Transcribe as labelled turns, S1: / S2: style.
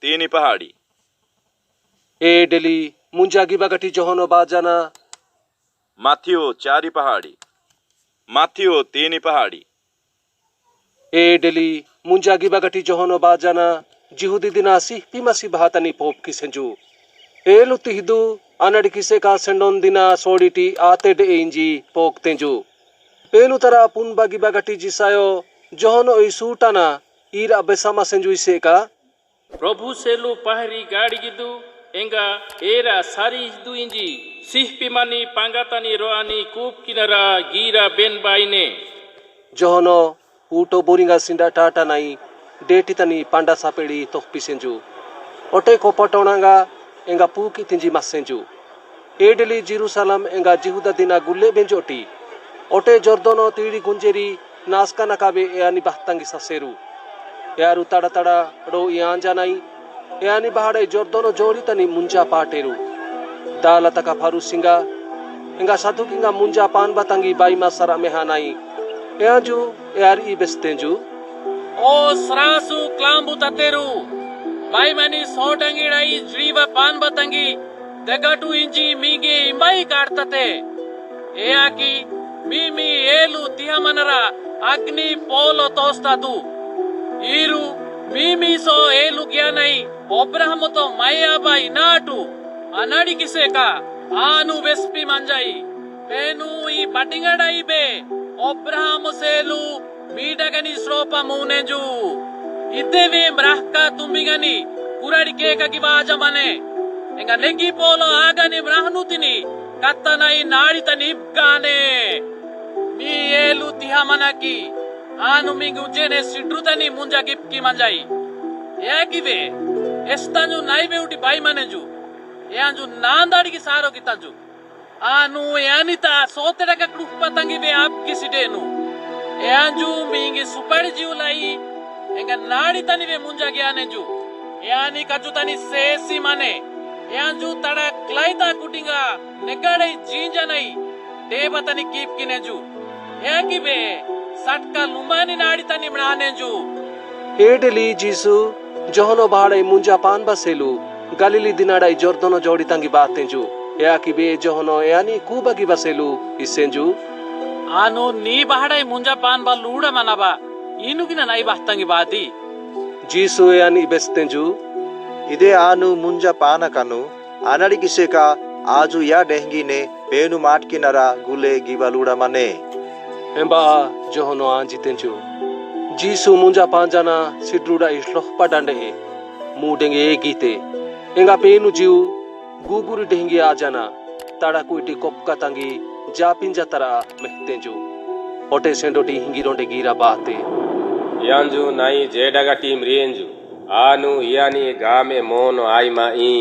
S1: तीनी पहाड़ी।
S2: ए डेली मुंजा गिबा गटी जहनो बाजाना।
S1: माथियो चारी पहाड़ी। माथियो तीनी पहाड़ी।
S2: ए डेली मुंजा गिबा गटी जहनो बाजाना जिहुदी दिना सिहपी मसी बहातनी पोप किसेंजू। ए लुति हिदू अनड किसे का सेंडोन दिना सोडिटी आते डे इंजी पोक तेंजू। पेलु तरा पुन बागी बागटी जिसायो जहनो इसूटाना ईरा बेसामा सेंजू इसे का
S3: प्रभु सेलु पहरी गाड़ी गिदु एंगा एरा सारी हिदू इंजी सिहपी मानी पांगातानी रोआनी कूप किनरा गीरा बेन बाइने
S2: जहनो ऊटो बोरिंगा सिंडा टाटा नाई डेटी तनी पांडा सापेड़ी तोखपी सेंजू। ओटे को पटोनांगा एंगा पूकी तिंजी मसेंजू। ए डेली जेरूसलम एंगा जिहुदा दिना गुल्ले बेंजोटी। ओटे जोर्दोनो तीड़ी गुंजेरी नास्का नकाबे यानी बहतंगी ससेरू यारू तड़ा तड़ा रो यान जानाई यानी बहाड़े जोर्दोनो जोड़ी तनी मुंजा पाटेरू दाला तका फारू सिंगा एंगा साधु किंगा मुंजा पान बतंगी बाई मासरा मेहानाई याजू यार ई बेस्तेंजू
S3: ओ सरासु क्लाम्बु ततेरू बाई मनी सोटंगिड़ाई जीवा पान बतंगी दगटू इंजी मीगे इंबाई काटते ए आकी मीमी ಏಲು ತಿಹಮನರ ಅಗ್ನಿ ಪೋಲೋ ತೋಸ್ತಾದು ಈರು ಮೀಮಿಸೋ ಏಲು ಗ್ಯಾನೈ ಒಬ್ರಹಮತೋ ಮೈಯಾಬೈ ನಾಟು ಅನಾಡಿ ಕಿಸೇಕ ಆನು ವೆಸ್ಪಿ ಮಂಜೈ ಬೇನು ಈ ಬಟಿಂಗಡೈ ಬೆ ಒಬ್ರಹಮ ಸೇಲು ಮೀಡಗನಿ ಶ್ರೋಪ ಮೂನೆಜು ಇದ್ದೇವೆ ಬ್ರಹ್ಕ ತುಂಬಿಗನಿ ಕುರಡಿ ಕೇಕ ಕಿವಾಜ ಮನೆ ಎಂಗ ನೆಗಿ ಪೋಲೋ ಆಗನಿ ಬ್ರಹನುತಿನಿ ಕತ್ತನೈ ನಾಡಿತನಿ ಇಬ್ಗಾನೆ मी ಏಲು ತಿಹಮನಕಿ ಆನು ಮಿಂಗು ಜೆನೆ ಸಿಡ್ರುತನಿ ಮುಂಜಾ ಗಿಪ್ಕಿ ಮಂಜಾಯಿ ಯಾಕಿವೆ ಎಸ್ತಾಂಜು ನೈಬೆ ಉಟಿ ಬಾಯಿ ಮನೆಜು ಯಾಂಜು ನಾಂದಾಡಿಗೆ ಸಾರೋ ಕಿತಾಂಜು ಆನು ಯಾನಿತ ಸೋತೆಡಕ ಕ್ಲುಫ್ ಪತಂಗಿವೆ ಆಪ್ಕಿ ಸಿಡೇನು ಯಾಂಜು ಮಿಂಗಿ ಸುಪಡಿ ಜೀವಲಾಯಿ ಎಂಗ ನಾಡಿ ತನಿವೆ ಮುಂಜಾ ಗ್ಯಾನೆಜು ಯಾನಿ ಕಚುತನಿ ಸೇಸಿ ಮನೆ ಯಾಂಜು ತಡ ಕ್ಲೈತಾ ಕುಟಿಂಗ ನೆಗಡೈ ಜೀಂಜನೈ ದೇವತನಿ ಕೀಪ್ ಕಿನೆಜು ಯಾಕಿವೆ ಸಟ್ಕ ಲುಂಬಾನಿ ನಾಡಿ ತನಿ ಮಣಾನೆಜು
S2: ए डेली जीसु जहनो बहाड़े मुंजा पान बसेलू गलीली दिनाड़ाई जोर्दोनो जोड़ी तंगी बातेंजू याकी बे जहनो यानी कूबगी बसेलू इसेंजू
S3: आनु नी बहाड़ाई मुंजा पान बा लूड़ा मनाबा इनुगिना नाई बातंगी बादी
S2: जीसु यानी बेस्तेंजू
S4: इदे आनु मुंजा पान कनु अनड़ी किसे का आजू या डेंगी ने पेनु माट की नरा गुले गिबालूड़ा मने
S2: एंबा जहनो आंजितेंजू जीसु मुंजा पांजाना सिड्रुड़ा इश्लोह पडांडे मुडेंगे गीते एंगा पेनु जीव गुगुरी डेंगी आजाना ताड़ा कुइटी कोपका तंगी जापिंजा तरा मेहतेंजू ओटे सेंडोटी हिंगिरोंडे गिरा बाते
S5: यांजू नाई जेडागा टीम रेंजू आनु यानी गामे मोनो आईमा ई